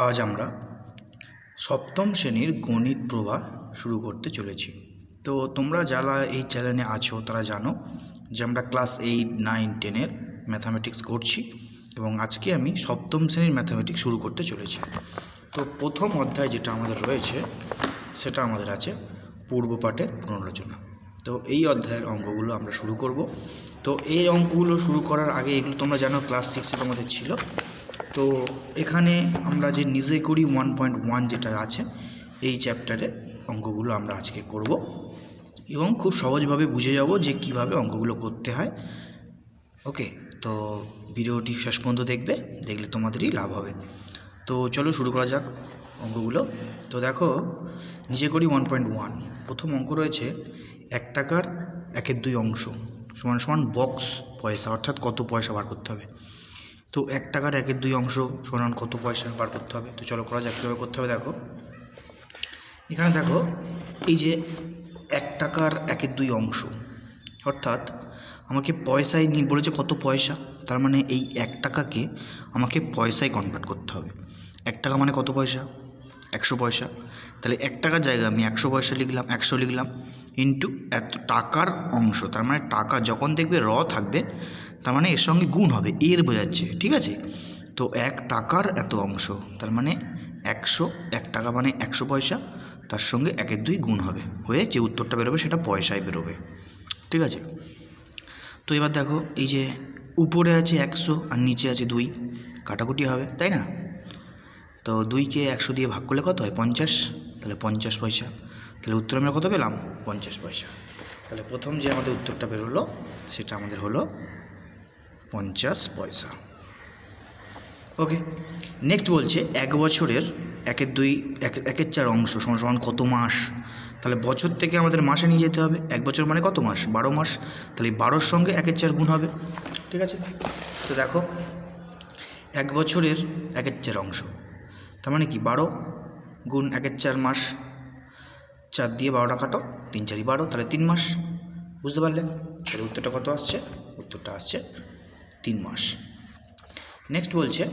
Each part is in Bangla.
আজ আমরা সপ্তম শ্রেণীর গণিত প্রবাহ শুরু করতে চলেছি। তো তোমরা যারা এই চ্যানেলে আছো তারা জানো যে আমরা ক্লাস 8, 9, 10-এর ম্যাথামেটিক্স করছি এবং আজকে আমি সপ্তম শ্রেণীর ম্যাথামেটিক্স শুরু করতে চলেছি। তো প্রথম অধ্যায় যেটা আমাদের রয়েছে সেটা আমাদের আছে পূর্বপাঠের পুনরালোচনা। তো এই অধ্যায়ের অঙ্কগুলো আমরা শুরু করব। তো এই অঙ্কগুলো শুরু করার আগে এগুলো তোমরা জানো ক্লাস 6-এ তোমাদের ছিল। তো এখানে আমরা যে নিজে করি 1.1 যেটা আছে এই চ্যাপ্টারে অঙ্কগুলো আমরা আজকে করব এবং খুব সহজভাবে বুঝে যাব যে কিভাবে অঙ্কগুলো করতে হয়। ওকে, তো ভিডিওটি শেষ পর্যন্ত দেখলে তোমাদেরই লাভ হবে। তো চলো শুরু করা যাক অঙ্কগুলো। তো দেখো নিজে করি 1.1 প্রথম অঙ্ক রয়েছে 1 টাকার 1/2 অংশ সমান সমান বক্স পয়সা, অর্থাৎ কত পয়সা বার করতে হবে। তো 1 টাকার 1/2 অংশ সমান কত পয়সা বার করতে হবে। তো চলো করা যাক কীভাবে করতে হবে। দেখো এখানে দেখো এই যে 1 টাকার 1/2 অংশ, অর্থাৎ আমাকে পয়সায় নিয়ে বলেছে কত পয়সা, তার মানে এই 1 টাকাকে আমাকে পয়সায় কনভার্ট করতে হবে। 1 টাকা মানে কত পয়সা? 100 পয়সা। তাহলে 1 টাকার জায়গায় আমি 100 পয়সা লিখলাম, 100 লিখলাম ইন্টু এত টাকার অংশ, তার মানে টাকা যখন দেখবে র থাকবে তার মানে এর সঙ্গে গুণ হবে, এর বোঝাচ্ছে, ঠিক আছে। তো 1 টাকার এত অংশ তার মানে 100, 1 টাকা মানে 100 পয়সা, তার সঙ্গে 1/2 গুণ হবে, হয়ে যে উত্তরটা বেরোবে সেটা পয়সায় বেরোবে, ঠিক আছে। তো এবার দেখো এই যে উপরে আছে 100 আর নিচে আছে 2, কাটাকুটি হবে, তাই না। তো 2কে 100 দিয়ে ভাগ করলে কত হয়? 50, তাহলে 50 পয়সা। তাহলে উত্তর আমরা কত পেলাম? 50 পয়সা। তাহলে প্রথম যে আমাদের উত্তরটা বেরোলো সেটা আমাদের হলো 50 পয়সা। ওকে, নেক্সট বলছে 1 বছরের 1/4 অংশ সমান সমান কত মাস। তাহলে বছর থেকে আমাদের মাসে নিয়ে যেতে হবে। 1 বছর মানে কত মাস? 12 মাস। তাহলে 12-র সঙ্গে 1/4 গুণ হবে, ঠিক আছে। তো দেখো 1 বছরের 1/4 অংশ তার মানে কি 12 গুণ 1/4 মাস, 4 দিয়ে 12টা কাটো, 3 4 12, তাহলে 3 মাস। বুঝতে পারলে? তাহলে উত্তরটা কত আসছে? উত্তরটা আসছে 3 মাস। নেক্সট বলছে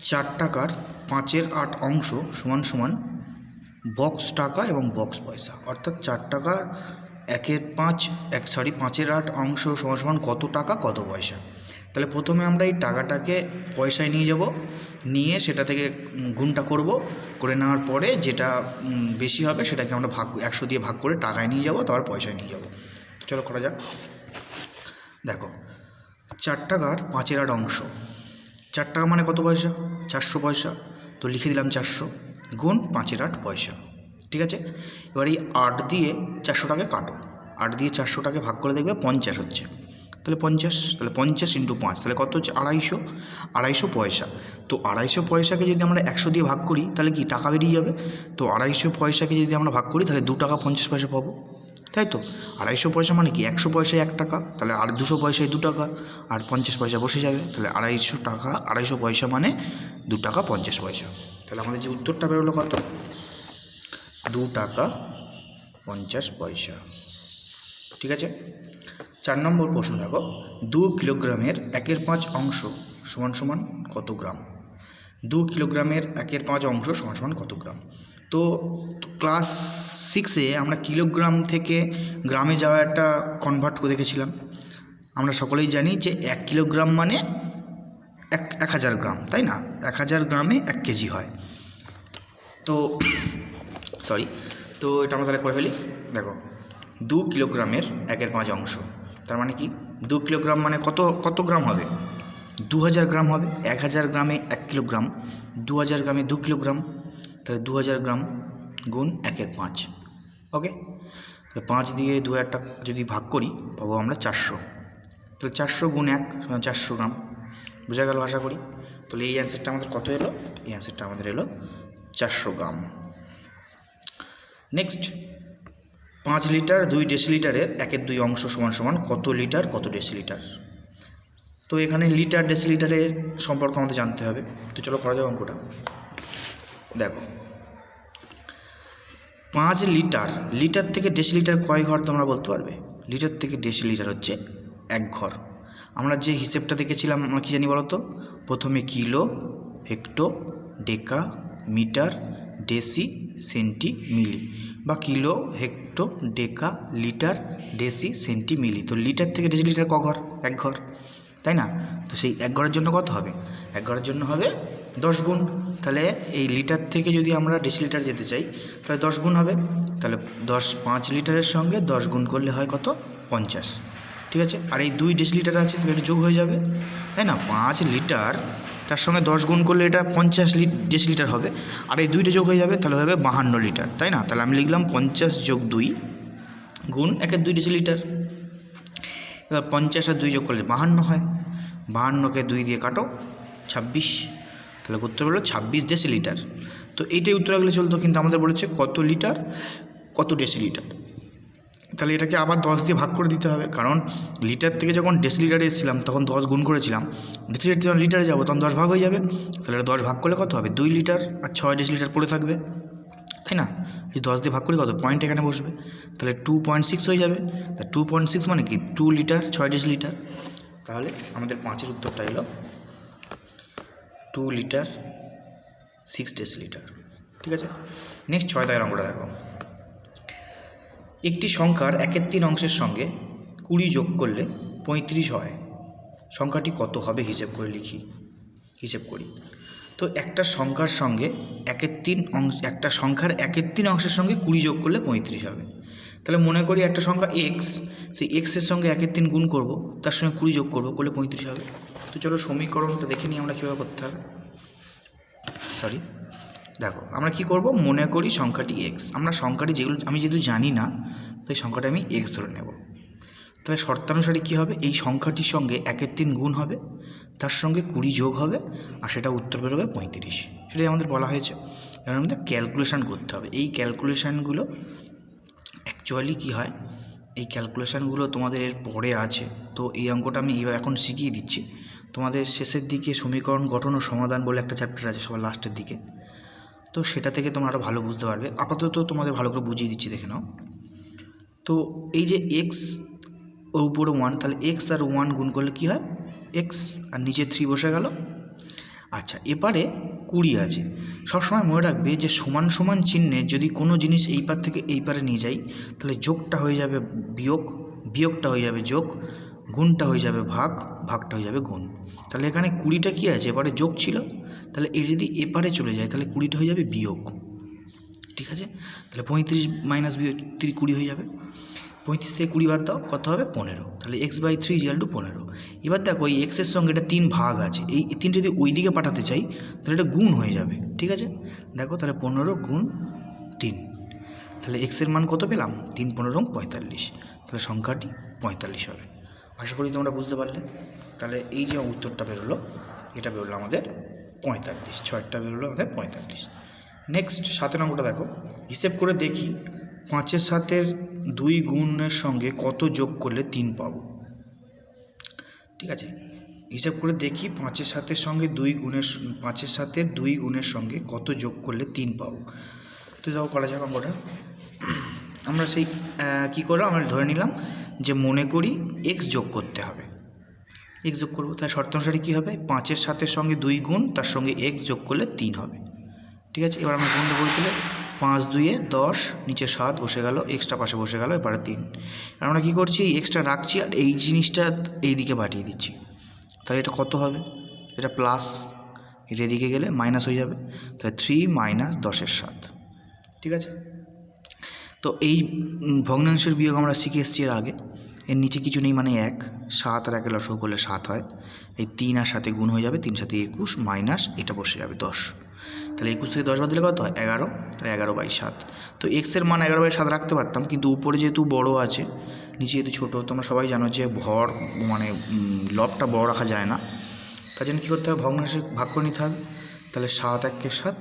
4 টাকার 5/8 অংশ সমান সমান বক্স টাকা এবং বক্স পয়সা, অর্থাৎ 4 টাকার 5/8 অংশ সমান সমান কত টাকা কত পয়সা। তাহলে প্রথমে আমরা এই টাকাটাকে পয়সায় নিয়ে যাব, নিয়ে সেটা থেকে গুণটা করে নেওয়ার পরে যেটা বেশি হবে সেটাকে আমরা 100 দিয়ে ভাগ করে টাকায় নিয়ে যাব, তারপর পয়সায় নিয়ে যাব। চলো করা যাক। দেখো 4 টাকার 5/8 অংশ, 4 টাকা মানে কত পয়সা? 400 পয়সা। তো লিখে দিলাম 400 গুণ 5/8 পয়সা, ঠিক আছে। এবার এই 8 দিয়ে 400টাকে কাটো, 8 দিয়ে 400টাকে ভাগ করে দেখবে 50 হচ্ছে, তাহলে 50, তাহলে 50 ইন্টু 5, তাহলে কত হচ্ছে? 250 পয়সা। তো 250 পয়সাকে যদি আমরা 100 দিয়ে ভাগ করি তাহলে কি টাকা বেরিয়ে যাবে। তো 250 পয়সাকে যদি আমরা ভাগ করি তাহলে 2 টাকা 50 পয়সা পাবো, তাই তো। 250 পয়সা মানে কি 100 পয়সায় 1 টাকা, তাহলে আর 200 পয়সায় 2 টাকা, আর 50 পয়সা বসে যাবে, তাহলে 250 পয়সা মানে 2 টাকা 50 পয়সা। তাহলে আমাদের যে উত্তরটা বেরোলো কত? 2 টাকা 50 পয়সা, ঠিক আছে। 4 নম্বর প্রশ্ন দেখো 2 কিলোগ্রামের 1/5 অংশ সমান সমান কত গ্রাম। 2 কিলোগ্রামের 1/5 অংশ সমান সমান কত গ্রাম। তো ক্লাস 6-এ আমরা কিলোগ্রাম থেকে গ্রামে যাওয়া একটা কনভার্ট করে দেখেছিলাম। আমরা সকলেই জানি যে 1 কিলোগ্রাম মানে 1000 গ্রাম, তাই না। 1000 গ্রামে 1 কেজি হয়। তো তো এটা আমরা তাহলে করে ফেলি। দেখো 2 কিলোগ্রামের 1/5 অংশ তার মানে কি 2 কিলোগ্রাম মানে কত গ্রাম হবে? 2000 গ্রাম হবে। 1000 গ্রামে 1 কিলোগ্রাম, 2000 গ্রামে 2 কিলোগ্রাম, তাহলে 2000 গ্রাম গুণ 1/5। ওকে, তাহলে 5 দিয়ে 2000টা যদি ভাগ করি পাবো আমরা 400, তাহলে 400 গুণ 1 সমান 400 গ্রাম। বোঝা গেল আশা করি। তাহলে এই অ্যান্সারটা আমাদের কত এলো? এই অ্যান্সারটা আমাদের এলো 400 গ্রাম। নেক্সট 5 লিটার 2 ডেসিলিটারের 1/2 অংশ সমান সমান কত লিটার কত ডেসিলিটার। তো এখানে লিটার ডেসিলিটারের সম্পর্ক আমাদের জানতে হবে। তো চলো করা যাক অঙ্কটা। দেখো 5 লিটার থেকে ডেসিলিটার কয় ঘর তোমরা বলতে পারবে? লিটার থেকে ডেসিলিটার হচ্ছে 1 ঘর। আমরা যে হিসেবটা দেখেছিলাম আমরা কী জানি বলো তো? প্রথমে কিলো, হেক্টো, ডেকা, মিটার, ডেসি, সেন্টি, মিলি, বা কিলো, হেক্টো, ডেকা, লিটার, ডেসি, সেন্টি, মিলি। তো লিটার থেকে ডেসিলিটার ক ঘর? এক ঘর, তাই না? তো সেই এক ঘরের জন্য কত হবে? এক ঘরের জন্য হবে 10 গুণ। তাহলে এই লিটার থেকে যদি আমরা ডেসিলিটার যেতে চাই তাহলে 10 গুণ হবে। তাহলে 5 লিটারের সঙ্গে 10 গুণ করলে হয় কত? 50। ঠিক আছে, আর এই 2 ডেসিলিটার আছে তাহলে এটা যোগ হয়ে যাবে, তাই না? 5 লিটার তার সঙ্গে 10 গুণ করলে এটা 50 ডেসিলিটার হবে, আর এই 2টা যোগ হয়ে যাবে তাহলে হবে 52 লিটার, তাই না? তাহলে আমি লিখলাম 50 যোগ 2 গুণ 2 ডেসিলিটার। এবার 50 আর 2 যোগ করলে 52 হয়, 52কে 2 দিয়ে কাটো, 26। তাহলে উত্তর হলো 26 ডেসিলিটার। তো এইটাই উত্তর আগলে চলতো, কিন্তু আমাদের বলেছে কত লিটার কত ডেসিলিটার। তাহলে এটাকে আবার 10 দিয়ে ভাগ করে দিতে হবে, কারণ লিটার থেকে যখন ডেসিলিটারে এসেছিলাম তখন 10 গুণ করেছিলাম, ডেসিলিটার যখন লিটারে যাবো তখন 10 ভাগ হয়ে যাবে। তাহলে এটা 10 ভাগ করলে কত হবে? 2 লিটার, আর 6 ডেসিলিটার পড়ে থাকবে, তাই না? যদি 10 দিয়ে ভাগ করি কত? পয়েন্ট এখানে বসবে, তাহলে 2.6 হয়ে যাবে। তা 2.6 মানে কি? 2 লিটার 6 ডেসিলিটার। তাহলে আমাদের 5-এর উত্তরটা এলো 2 লিটার 6 ডেসিলিটার। ঠিক আছে, নেক্সট 6 দাগের অঙ্কটা দেখো। একটি সংখ্যার 1/3 অংশের সঙ্গে 20 যোগ করলে 35 হয়, সংখ্যাটি কত হবে? হিসেব করে লিখি, হিসেব করি। তো একটা সংখ্যার সঙ্গে 1/3 অংশ, একটা সংখ্যার 1/3 অংশের সঙ্গে 20 যোগ করলে 35 হবে। তাহলে মনে করি একটা সংখ্যা এক্স, সেই এক্সের সঙ্গে 1/3 গুণ করব, তার সঙ্গে 20 যোগ করব, করলে 35 হবে। তো চলো সমীকরণটা দেখে নিই আমরা কীভাবে করতে হবে। দেখো আমরা কি করব, মনে করি সংখ্যাটি এক্স। আমরা সংখ্যাটি যেগুলো আমি যেহেতু জানি না, তাই সংখ্যাটা আমি এক্স ধরে নেব। তাহলে শর্তানুসারে কী হবে? এই সংখ্যাটির সঙ্গে 1/3 গুণ হবে, তার সঙ্গে 20 যোগ হবে, আর সেটা উত্তর বেরোবে 35। সেটাই আমাদের বলা হয়েছে। এবার আমাদের ক্যালকুলেশান করতে হবে। এই ক্যালকুলেশানগুলো অ্যাকচুয়ালি কী হয়, এই ক্যালকুলেশানগুলো তোমাদের এর পরে আছে। তো এই অঙ্কটা আমি এখন শিখিয়ে দিচ্ছি। তোমাদের শেষের দিকে সমীকরণ গঠন ও সমাধান বলে একটা চ্যাপ্টার আছে সবার লাস্টের দিকে, তো সেটা থেকে তোমরা আরও ভালো বুঝতে পারবে। আপাতত তোমাদের ভালো করে বুঝিয়ে দিচ্ছি, দেখে নাও। তো এই যে এক্স ওর উপরে 1, তাহলে এক্স আর 1 গুণ করলে কী হয়? এক্স, আর নিচে 3 বসে গেল। আচ্ছা, এবারে 20 আছে। সবসময় মনে রাখবে যে সমান সমান চিহ্নে যদি কোনো জিনিস এই পার থেকে এই পারে নিয়ে যাই, তাহলে যোগটা হয়ে যাবে বিয়োগ, বিয়োগটা হয়ে যাবে যোগ, গুণটা হয়ে যাবে ভাগ, ভাগটা হয়ে যাবে গুণ। তাহলে এখানে 20টা কী আছে? এবারে যোগ ছিল, তাহলে এই যদি এপারে চলে যায় তাহলে 20টা হয়ে যাবে বিয়োগ। ঠিক আছে, তাহলে 35 মাইনাস 20 হয়ে যাবে। 35 থেকে 20 বাদ দাও, কত হবে? 15। তাহলে x/3 = 15। এবার দেখো এই এক্সের সঙ্গে এটা 3 ভাগ আছে, এই 3 যদি ওই দিকে পাঠাতে চাই তাহলে এটা গুণ হয়ে যাবে। ঠিক আছে, দেখো তাহলে 15 গুণ 3, তাহলে এক্সের মান কত পেলাম? 3 15 45, তাহলে সংখ্যাটি 45 হবে। আশা করি তোমরা বুঝতে পারলে। তাহলে এই যে উত্তরটা বেরোলো, এটা বেরোলো আমাদের 45, 6টা বেরোলো আমাদের 45। নেক্সট 7 অঙ্কটা দেখো। হিসেব করে দেখি 5-এর সাথে 2 গুণের সঙ্গে কত যোগ করলে 3 পাবো। ঠিক আছে, হিসেব করে দেখি 5-এর সাথে 2 গুণের সঙ্গে কত যোগ করলে 3 পাবো। তো দেখো করা যাক অঙ্কটা। আমরা সেই কী করলাম, আমরা ধরে নিলাম যে মনে করি এক্স যোগ করতে হবে, এক্স যোগ করবো। তাহলে শর্ত অনুসারে কী হবে? 5-এর সাথে 2 গুণ, তার সঙ্গে এক্স যোগ করলে 3 হবে। ঠিক আছে, এবার আমরা গুণটা করে দিলে 5 2 10, নিচে 7 বসে গেল, এক্সট্রা পাশে বসে গেল, এবারে 3। আর আমরা কী করছি? এই এক্সট্রা রাখছি আর এই জিনিসটা এই দিকে পাঠিয়ে দিচ্ছি। তাহলে এটা কত হবে? এটা প্লাস, এটা এদিকে গেলে মাইনাস হয়ে যাবে। তাহলে 3 - 10-এর 7। ঠিক আছে, তো এই ভগ্নাংশের বিয়োগ আমরা শিখে এসেছি এর আগে। এর নিচে কিছু নেই মানে 1, 7 আর 1 লসগু করলে 7 হয়। এই 3 আর 7 গুণ হয়ে যাবে, 3 7 21 মাইনাস এটা বসে যাবে 10। তাহলে 21 থেকে 10 বাদ দিলে কত হয়? 11, তাহলে 11/7। তো এক্সের মান 11/7 রাখতে পারতাম, কিন্তু উপরে যেহেতু বড় আছে, নিচে যেহেতু ছোটো, তোমরা সবাই জানো যে ভর মানে লবটা বড় রাখা যায় না। তার জন্য কী করতে হবে? ভগ্নাংশে ভাগ করে নিতে হবে। তাহলে 7 1 × 7,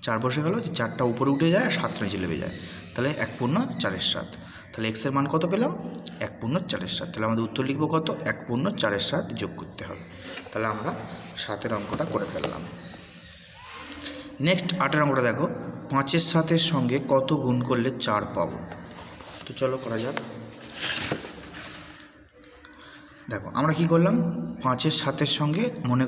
4 বসে গেল, 4টা উপরে উঠে যায় আর 7টা নিচে নেমে যায়, তাহলে 1 পূর্ণ 4-এর 7। তাহলে এক্সের মান কত পেলাম? 1 পূর্ণ 4-এর 7। তাহলে আমাদের উত্তর লিখবো কত? 1 পূর্ণ 4-এর 7 যোগ করতে হবে। তাহলে আমরা 7-এর অঙ্কটা করে ফেললাম। নেক্সট 8-এর অঙ্কটা দেখো। 5-এর 7-এর সঙ্গে কত গুণ করলে 4 পাবো? তো চলো করা যাক। দেখো আমরা কি করলাম, 5-এর 7-এর সঙ্গে মনে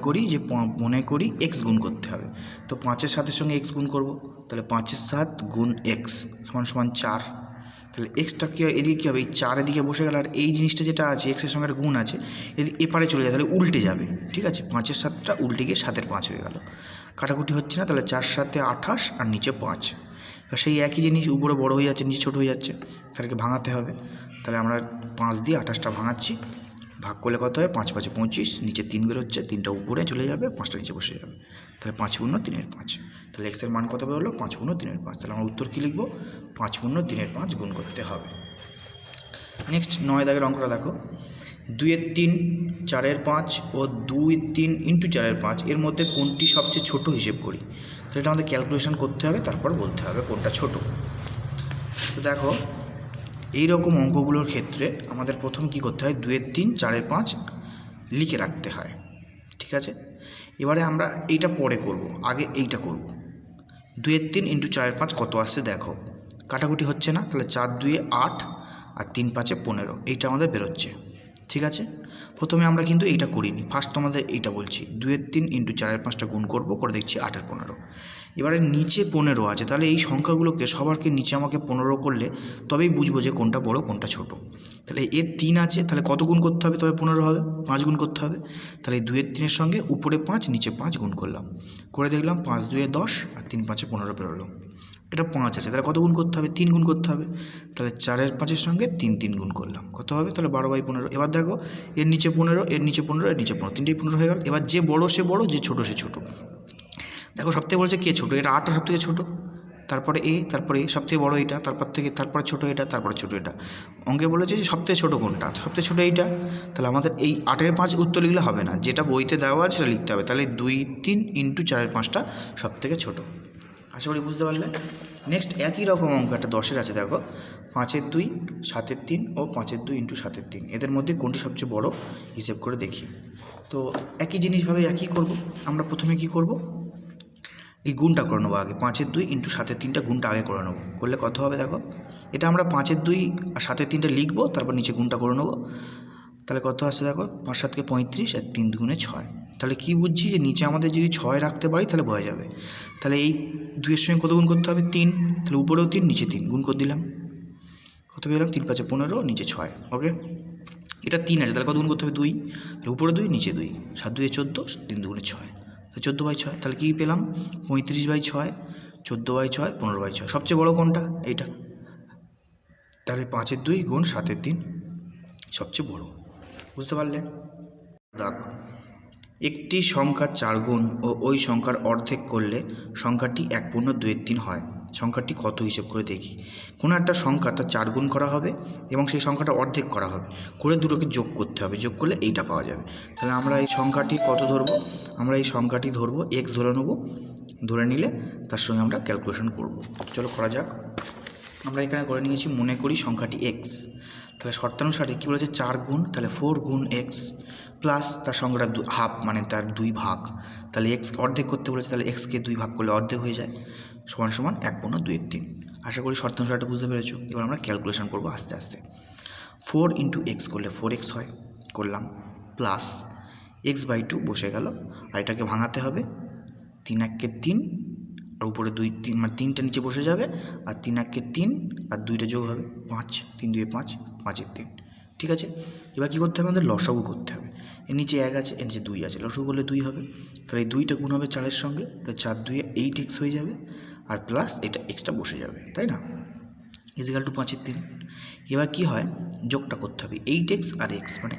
করি এক্স গুণ করতে হবে। তো 5-এর 7-এর সঙ্গে এক্স গুণ করব, তাহলে 5-এর 7 গুণ এক্স সমান 4। তাহলে এক্সটা কী হয়, এদিকে কী হবে, এই 4 এদিকে বসে গেল, আর এই জিনিসটা যেটা আছে এক্সের সঙ্গে একটা গুণ আছে, এদিকে এপারে চলে যায়, তাহলে উল্টে যাবে। ঠিক আছে, 5-এর 7টা উল্টে গিয়ে 7-এর 5 হয়ে গেল, কাটাকুটি হচ্ছে না। তাহলে 4 7 28 আর নিচে 5। এবার সেই একই জিনিস উপরে বড় হয়ে যাচ্ছে, নিচে ছোটো হয়ে যাচ্ছে, তাদেরকে ভাঙাতে হবে। তাহলে আমরা 5 দিয়ে 28টা ভাঙাচ্ছি, ভাগ করলে কত হয়, 5 5 25, নিচে 3 বেরোচ্ছে, 3টা উপরে চলে যাবে, 5টা নিচে বসে যাবে। তাহলে 5 গুণ 3-এর 5। তাহলে এক্সের মান কত বেরোলো, 5 গুণ 3-এর 5। তাহলে আমরা উত্তর কী লিখব, 5 গুণ 3-এর 5 গুণ করতে হবে। নেক্সট 9 দাগের অঙ্কটা দেখো, 2-এর 3, 4-এর 5 ও 2 3 ইন্টু 4-এর 5 এর মধ্যে কোনটি সবচেয়ে ছোট হিসেব করি। তো এটা আমাদের ক্যালকুলেশন করতে হবে, তারপর বলতে হবে কোনটা ছোট। তো দেখো এই রকম অঙ্কগুলোর ক্ষেত্রে আমাদের প্রথম কি করতে হয়, 2-এর 3, 4-এর 5 লিখে রাখতে হয়। ঠিক আছে, এবারে আমরা এইটা পরে করব, আগে এইটা করব। 2-এর 3 ইন্টু 4-এর 5 কত আসছে দেখো, কাটাকুটি হচ্ছে না, তাহলে 4 2-এ 8 আর 3 5-এ 15, এইটা আমাদের বেরোচ্ছে। ঠিক আছে, প্রথমে আমরা কিন্তু এইটা করিনি, ফার্স্ট তোমাদের এইটা বলছি, 2-এর 3 ইন্টু 4-এর 5টা গুণ করব, করে দেখছি 8-এর 15। এবারে নিচে 15 আছে, তাহলে এই সংখ্যাগুলোকে সবারকে নিচে আমাকে 15 করলে তবেই বুঝবো যে কোনটা বড় কোনটা ছোট। তাহলে এর 3 আছে, তাহলে কত গুণ করতে হবে, তবে 15 হবে, 5 গুণ করতে হবে। তাহলে 2-এর 3-এর সঙ্গে উপরে 5 নিচে 5 গুণ করলাম, করে দেখলাম 5 2-এ 10 আর 3 5-এ 15 বেরোলো। এটা 5 আছে, তাহলে কত গুণ করতে হবে, 3 গুণ করতে হবে। তাহলে 4-এর 5-এর সঙ্গে 3 3 গুণ করলাম, কত হবে, তাহলে 12/15। এবার দেখো এর নিচে 15, এর নিচে 15, এর নিচে 15, তিনটেই 15 হয়ে গেল। এবার যে বড় সে বড়, যে ছোট সে ছোট। দেখো সবথেকে বলছে কে ছোট, এটা 8 সবথেকে ছোট, তারপরে তারপরে সবথেকে বড় এইটা, তারপরে ছোট এটা, তারপরে ছোট এটা। অঙ্কে বলেছে যে সবথেকে ছোট কোনটা, সবথেকে ছোট এইটা। তাহলে আমাদের এই 8-এর 5 উত্তর লিখলে হবে না, যেটা বইতে দেওয়া আছে সেটা লিখতে হবে। তাহলে 2 3 ইন্টু 4-এর 5টা সবথেকে ছোট। আশা করি বুঝতে পারলে। নেক্সট একই রকম অঙ্ক একটা 10-এর আছে, দেখো 5-এর 2, 7-এর 3 ও 5-এর 2 ইন্টু 7-এর 3, এদের মধ্যে কোনটি সবচেয়ে বড় হিসেব করে দেখি। তো একই জিনিসভাবে একই করব। আমরা প্রথমে কি করব, এই গুণটা করে নেবো আগে, 5-এর 2 ইন্টু 7-এর 3টা গুণটা আগে করে নেবো, করলে কত হবে দেখো, এটা আমরা 5-এর 2 আর 7-এর 3টা লিখবো, তারপর নিচে গুণটা করে নেবো। তাহলে কত আসছে দেখো, 5 7 35 আর 3 2 6। তাহলে কি বুঝছি, যে নিচে আমাদের যদি 6 রাখতে পারি তাহলে বোঝা যাবে। তাহলে এই 2-এর সঙ্গে কত গুণ করতে হবে, 3, তাহলে উপরেও 3 নিচে 3 গুণ করে দিলাম, কত পেলাম, 3 5 15 নিচে 6। ওকে, এটা 3 আছে, তাহলে কত গুণ করতে হবে, 2, তাহলে উপরে 2 নিচে 2, 7 2 14, 3 2 6, তাহলে 14/6। তাহলে কী পেলাম, 35/6, 14/6, 15/6। সবচেয়ে বড় কোনটা, এইটা। তাহলে 5-এর 2 গুণ 7-এর 3 সবচেয়ে বড়। বুঝতে পারলে। দাগ, একটি সংখ্যা 4 গুণ ও ওই সংখ্যার অর্ধেক করলে সংখ্যাটি 1/2-3 হয়, সংখ্যাটি কত হিসেব করে দেখি। কোনো একটা সংখ্যা তার 4 গুণ করা হবে এবং সেই সংখ্যাটা অর্ধেক করা হবে, করে দুটোকে যোগ করতে হবে, যোগ করলে এইটা পাওয়া যাবে। তাহলে আমরা এই সংখ্যাটি কত ধরবো, আমরা এই সংখ্যাটি ধরবো x ধরে নেব, ধরে নিলে তার সঙ্গে আমরা ক্যালকুলেশন করব। চলো করা যাক। আমরা এখানে করে নিয়েছি, মনে করি সংখ্যাটি x। তাহলে শর্তানুসারে কী বলেছে, 4 গুণ, তাহলে 4 গুণ x প্লাস তার সংখ্যাটা হাফ, মানে তার 2 ভাগ। তাহলে x অর্ধেক করতে বলেছে, তাহলে xকে 2 ভাগ করলে অর্ধেক হয়ে যায়, সমান সমান 1/2-3। আশা করি শর্তানুসারটা বুঝতে পেরেছো। এবার আমরা ক্যালকুলেশন করবো আস্তে আস্তে। 4 ইন্টু এক্স করলে 4x হয়, করলাম, প্লাস x/2 বসে গেল, আর এটাকে ভাঙাতে হবে, 3 1 3 আর উপরে 2 3, মানে 3টা নিচে বসে যাবে, আর 3 1 3 আর 2টা যোগ হবে 5, 3 2 5, 5-এর 3। ঠিক আছে, এবার কী করতে হবে, আমাদের লসাগু করতে হবে। এর নিচে 1 আছে, এর নিচে 2 আছে, লসাগু করলে 2 হবে। তাহলে এই 2টা গুণ হবে 4-এর সঙ্গে, তাহলে 4 2 8x হয়ে যাবে, আর প্লাস এটা এক্সটা বসে যাবে, তাই না, ইজিক্যাল টু 5-এর 3। এবার কি হয়, যোগটা করতে হবে, 8x আর x, মানে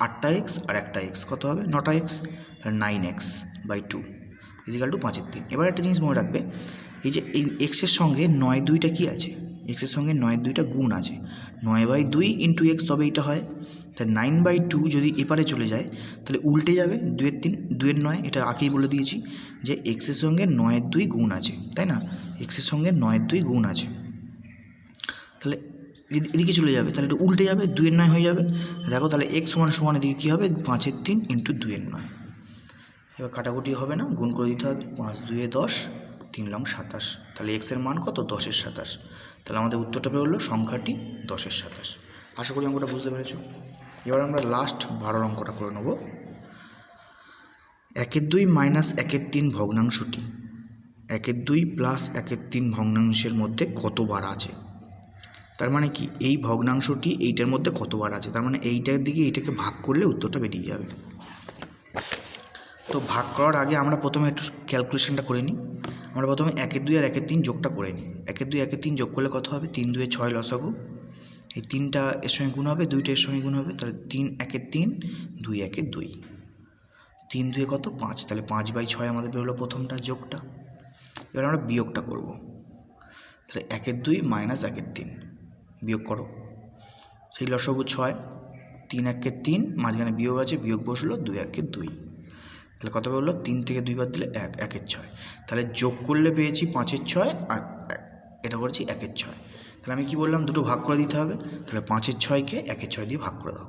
8টা x আর একটা x, কত হবে, 9টা x, তাহলে 9x/2 ইজিক্যাল টু 5-এর 3। এবার একটা জিনিস মনে রাখবে, এই যে এই এক্সের সঙ্গে 9/2টা কী আছে, এক্সের সঙ্গে 9/2টা গুণ আছে, 9/2 ইন্টু এক্স, তবে এইটা হয়। তাহলে 9/2 যদি এপারে চলে যায় তাহলে উল্টে যাবে, 2-এর 3 2-এর 9, এটা আগেই বলে দিয়েছি যে এক্সের সঙ্গে 9-এর 2 গুণ আছে, তাই না, এক্সের সঙ্গে 9-এর 2 গুণ আছে, তাহলে এদিকে চলে যাবে, তাহলে এটা উল্টে যাবে, 2-এর 9 হয়ে যাবে। দেখো তাহলে x সমান এদিকে কী হবে, 5-এর 3 ইন্টু 2-এর 9। এবার কাটাকুটি হবে না, গুণ করে দিতে হবে, 5 2 10, 3 লং 27। তাহলে এক্সের মান কত, 10-এর 27। তাহলে আমাদের উত্তরটা বেরোলো সংখ্যাটি 10-এর 27। আশা করি অঙ্কটা বুঝতে পেরেছো। এবার আমরা লাস্ট 12 অঙ্কটা করে নেব। 1/2 মাইনাস 1/3 ভগ্নাংশটি 1/2 প্লাস 1/3 ভগ্নাংশের মধ্যে কতবার আছে? তার মানে কি এই ভগ্নাংশটি এইটার মধ্যে কতবার আছে, তার মানে এইটার দিকে এইটাকে ভাগ করলে উত্তরটা বেরিয়ে যাবে। তো ভাগ করার আগে আমরা প্রথমে একটু ক্যালকুলেশনটা করে নিই। আমরা প্রথমে 1/2 আর 1/3 যোগটা করে নিই। 1/2 1/3 যোগ করলে কত হবে? 3 2 6 লসাগু। এই 3টা এর সঙ্গে গুণ হবে, 2টা এর সঙ্গে গুণ হবে, তাহলে 3 1 3 2 1 2, 3 2 কত? 5, তাহলে 5/6 আমাদের বেরোলো প্রথমটা যোগটা। এবার আমরা বিয়োগটা করব, তাহলে 1/2 মাইনাস 1/3 বিয়োগ করো, সেই লসাগু 6, 3 1 3, মাঝখানে বিয়োগ আছে, বিয়োগ বসলো, 2 1 2, তাহলে কত বেরোলো? 3 থেকে 2 বাদ দিলে 1, 1 6, তাহলে যোগ করলে পেয়েছি 5 6 আর এটা করেছি 1 6। তাহলে আমি কি বললাম? দুটো ভাগ করে দিতে হবে, তাহলে 5 6কে 1 6 দিয়ে ভাগ করে দাও।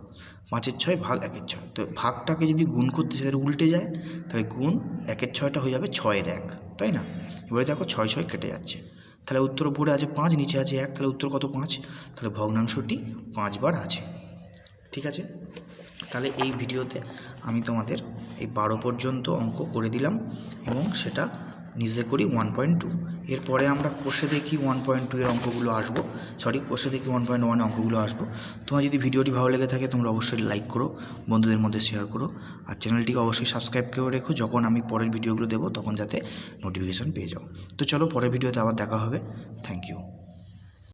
5 6 ভাগ 1 6, তো ভাগটাকে যদি গুণ করতে সেটা উল্টে যায়, তাহলে গুণ 1 6টা হয়ে যাবে 6 1, তাই না? এবারে দেখো 6 6 কেটে যাচ্ছে, তাহলে উত্তর উপরে আছে 5, নিচে আছে 1, তাহলে উত্তর কত? 5, তাহলে ভগ্নাংশটি 5 বার আছে। ঠিক আছে, তাহলে এই ভিডিওতে আমি তোমাদের এই 12 পর্যন্ত অঙ্ক করে দিলাম এবং সেটা নিজে করি 1.2। এরপরে আমরা কোষে দেখি 1.2 এর অঙ্কগুলো আসবো, কোষে দেখি 1.1 অঙ্কগুলো আসবো। তোমার যদি ভিডিওটি ভালো লেগে থাকে তোমরা অবশ্যই লাইক করো, বন্ধুদের মধ্যে শেয়ার করো, আর চ্যানেলটিকে অবশ্যই সাবস্ক্রাইব করে রেখো, যখন আমি পরের ভিডিওগুলো দেবো তখন যাতে নোটিফিকেশান পেয়ে যাও। তো চলো পরের ভিডিওতে আবার দেখা হবে। Thank you.